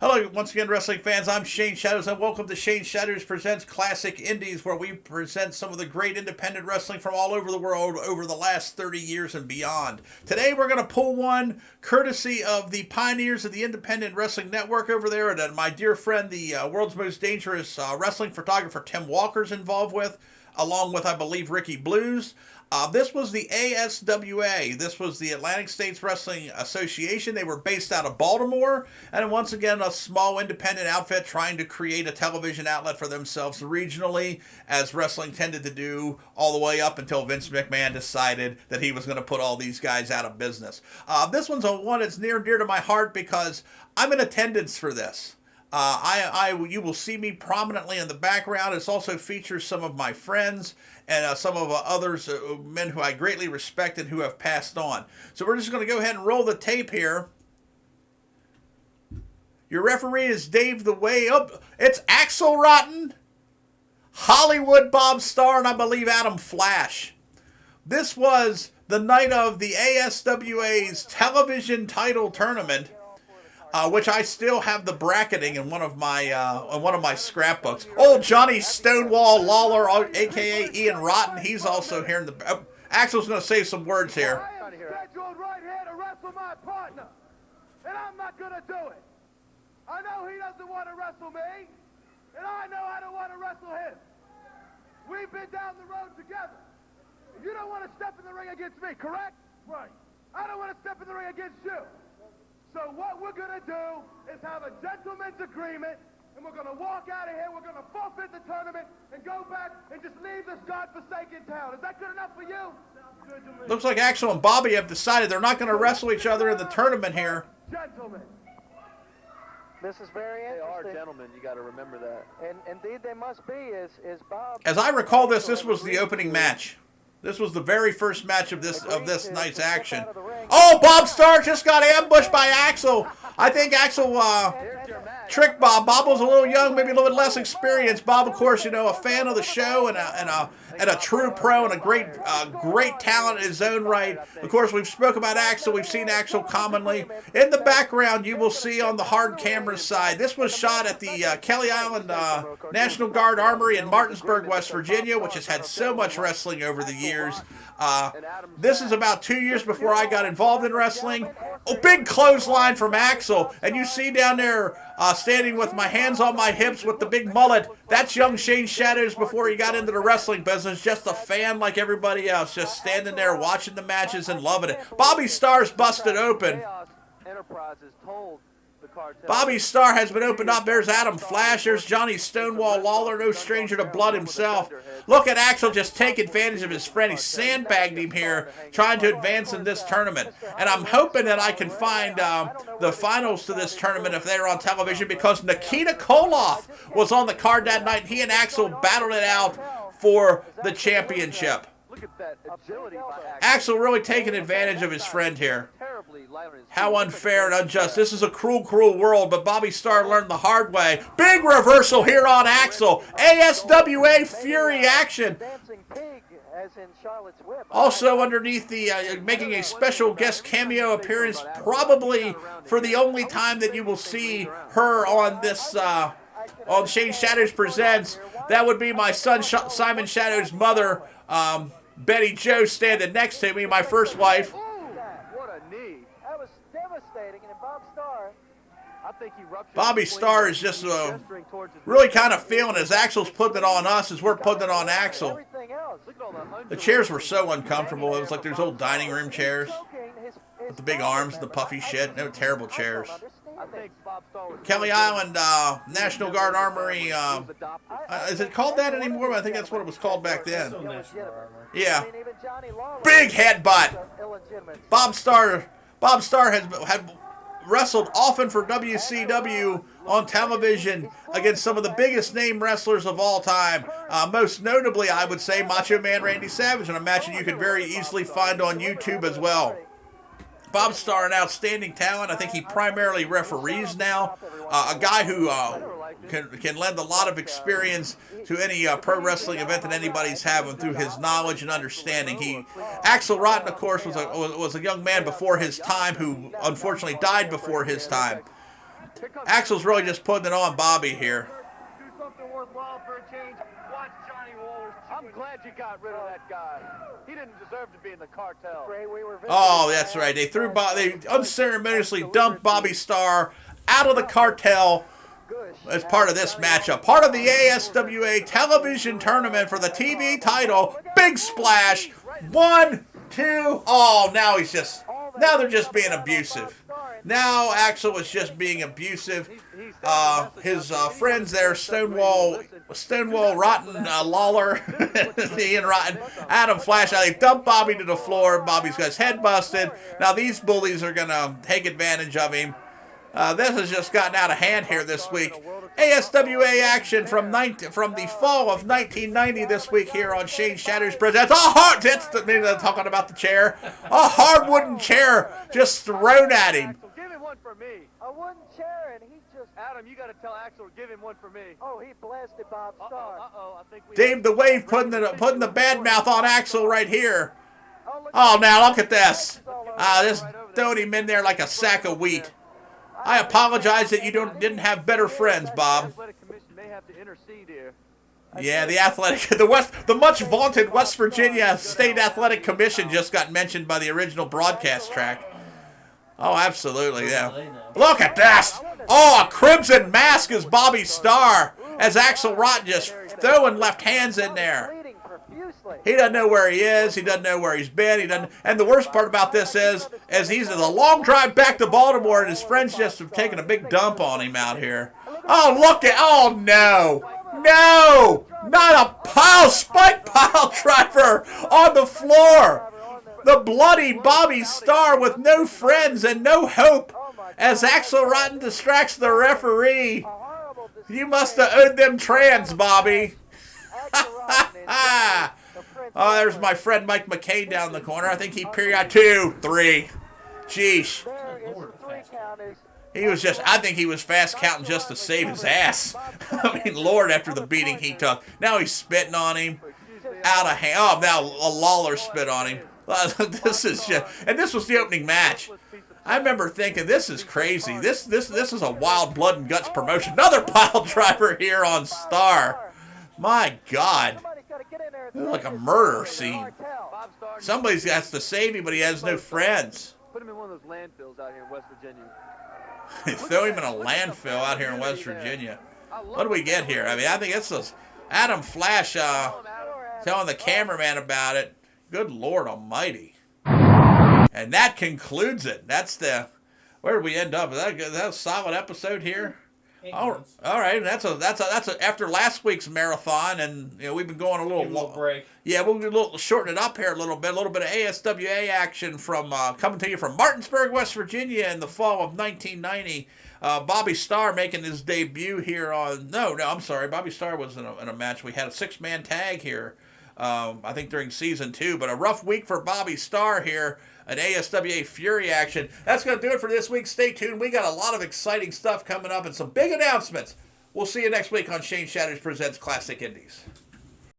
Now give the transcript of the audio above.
Hello, once again, wrestling fans. I'm Shane Shadows, and welcome to Shane Shadows Presents Classic Indies, where we present some of the great independent wrestling from all over the world over the last 30 years and beyond. Today, we're going to pull one courtesy of the pioneers of the Independent Wrestling Network over there, and my dear friend, the world's most dangerous wrestling photographer, Tim Walker's involved with, along with, I believe, Ricky Blues. This was the ASWA. This was the Atlantic States Wrestling Association. They were based out of Baltimore. And once again, a small independent outfit trying to create a television outlet for themselves regionally, as wrestling tended to do all the way up until Vince McMahon decided that he was going to put all these guys out of business. This one's one that's near and dear to my heart because I'm in attendance for this. You will see me prominently in the background. It also features some of my friends and some of others, men who I greatly respect and who have passed on. So we're just going to go ahead and roll the tape here. Your referee is Dave the Way Up. It's Axel Rotten, Hollywood Bob Starr, and I believe Adam Flash. This was the night of the ASWA's television title tournament. Which I still have the bracketing in one of my scrapbooks. Old Johnny Stonewall Lawler, a.k.a. Ian Rotten, he's also here in the... Axel's going to say some words here. I am scheduled right here to wrestle my partner, and I'm not going to do it. I know he doesn't want to wrestle me, and I know I don't want to wrestle him. We've been down the road together. You don't want to step in the ring against me, correct? Right. I don't want to step in the ring against you. So what we're going to do is have a gentleman's agreement, and we're going to walk out of here, we're going to forfeit the tournament, and go back and just leave this godforsaken town. Is that good enough for you? Looks like Axel and Bobby have decided they're not going to wrestle each other in the tournament here. Gentlemen. This is very interesting. They are gentlemen, you got to remember that. And indeed they must be, is Bob... As I recall this was the opening match. This was the very first match of this night's action. Oh, Bob Starr just got ambushed by Axel. I think Axel tricked Bob. Bob was a little young, maybe a little bit less experienced. Bob, of course, a fan of the show and a true pro and a great talent in his own right. Of course, we've spoke about Axel. We've seen Axel commonly. In the background, you will see on the hard camera side, this was shot at the Kelly Island National Guard Armory in Martinsburg, West Virginia, which has had so much wrestling over the years. This is about 2 years before I got involved in wrestling. Oh, big clothesline from Axel. And you see down there, standing with my hands on my hips with the big mullet, that's young Shane Shadows before he got into the wrestling business. Just a fan like everybody else, just standing there watching the matches and loving it. Bobby Starr's busted open. Bobby Starr has been opened up. There's Adam Flash. There's Johnny Stonewall Lawler, no stranger to blood himself. Look at Axel just take advantage of his friend. He sandbagged him here, trying to advance in this tournament. And I'm hoping that I can find the finals to this tournament if they're on television, because Nikita Koloff was on the card that night. He and Axel battled it out for the championship. Look at that agility by Axel really taking advantage of his friend here. How unfair and unjust. This is a cruel, cruel world, but Bobby Starr learned the hard way. Big reversal here on Axel. ASWA Fury action. Also underneath the, making a special guest cameo appearance, probably for the only time that you will see her on this, on Shane Shadows Presents. That would be my son, Simon Shadows' mother, Betty Jo, standing next to me, my first wife. What a knee. That was devastating, and Bob Starr... Bobby Starr is just really kind of feeling as Axel's putting it on us as we're putting it on Axel. The chairs were so uncomfortable. It was like those old dining room chairs with the big arms and the puffy shit. They were terrible chairs. Kelly Island National Guard Armory. Is it called that anymore? I think that's what it was called back then. Yeah. Big headbutt. Bob Starr had wrestled often for WCW on television against some of the biggest name wrestlers of all time. Most notably, I would say, Macho Man Randy Savage, in a match that you could very easily find on YouTube as well. Bob Starr, an outstanding talent. I think he primarily referees now. A guy who can lend a lot of experience to any pro wrestling event that anybody's having through his knowledge and understanding. Axel Rotten, of course, was a young man before his time who unfortunately died before his time. Axel's really just putting it on Bobby here. Do something worthwhile for a change. Watch Johnny Waller's. I'm glad you got rid of that guy. He didn't deserve to be in the cartel. Oh, that's right. They unceremoniously dumped Bobby Starr out of the cartel as part of this matchup. Part of the ASWA television tournament for the TV title. Big splash. 1, 2. Oh, now they're just being abusive. Now Axel is just being abusive. His friends there, Stonewall Rotten, Lawler, Ian Rotten, Adam Flash, they dumped Bobby to the floor. Bobby's got his head busted. Now these bullies are going to take advantage of him. This has just gotten out of hand here this week. ASWA action from the fall of 1990 this week here on Shane Shatters Presents. Talking about the chair. A hard wooden chair just thrown at him. Give him one for me. A wooden chair, and he just... Adam, you got to tell Axel to give him one for me. Oh, he blasted Bob Starr. I think we Dave the Wave putting the bad mouth on Axel right here. Oh, now look at this. This throwing him in there like a sack of wheat. I apologize that you didn't have better friends, Bob. Athletic Commission may have to intercede here. Yeah, the much vaunted West Virginia State Athletic Commission just got mentioned by the original broadcast track. Oh, absolutely, yeah. Look at this! Oh, a crimson mask is Bobby Starr as Axel Rotten just throwing left hands in there. He doesn't know where he is. He doesn't know where he's been. And the worst part about this is he's in a long drive back to Baltimore, and his friends just have taken a big dump on him out here. Oh, oh no, not a spike pile driver on the floor. The bloody Bobby Starr with no friends and no hope as Axel Rotten distracts the referee. You must have owed them trans, Bobby. Oh, there's my friend Mike McCain down in the corner. I think he period 2, 3. Sheesh. I think he was fast counting just to save his ass. I mean, Lord, after the beating he took. Now he's spitting on him. Out of hand. Oh, now a Lawler spit on him. This is just, and this was the opening match. I remember thinking, this is crazy. This is a wild blood and guts promotion. Another pile driver here on Star. My God. This is like a murder scene. Somebody's got to save him, but he has no friends. Put him in one of those landfills out here in West Virginia. Throw him in a landfill out here in West Virginia. What do we get here? I mean, I think it's Adam Flash telling the cameraman about it. Good Lord Almighty. And that concludes it. Where did we end up? Is that a solid episode here? All right. That's after last week's marathon, and we've been going a little break. Yeah, we'll shorten it up here a little bit of ASWA action from coming to you from Martinsburg, West Virginia, in the fall of 1990. Bobby Starr making his debut here on. I'm sorry. Bobby Starr was in a match. We had a 6-man tag here. I think during season 2, but a rough week for Bobby Starr here. An ASWA Fury action. That's going to do it for this week. Stay tuned. We got a lot of exciting stuff coming up and some big announcements. We'll see you next week on Shane Shatters Presents Classic Indies.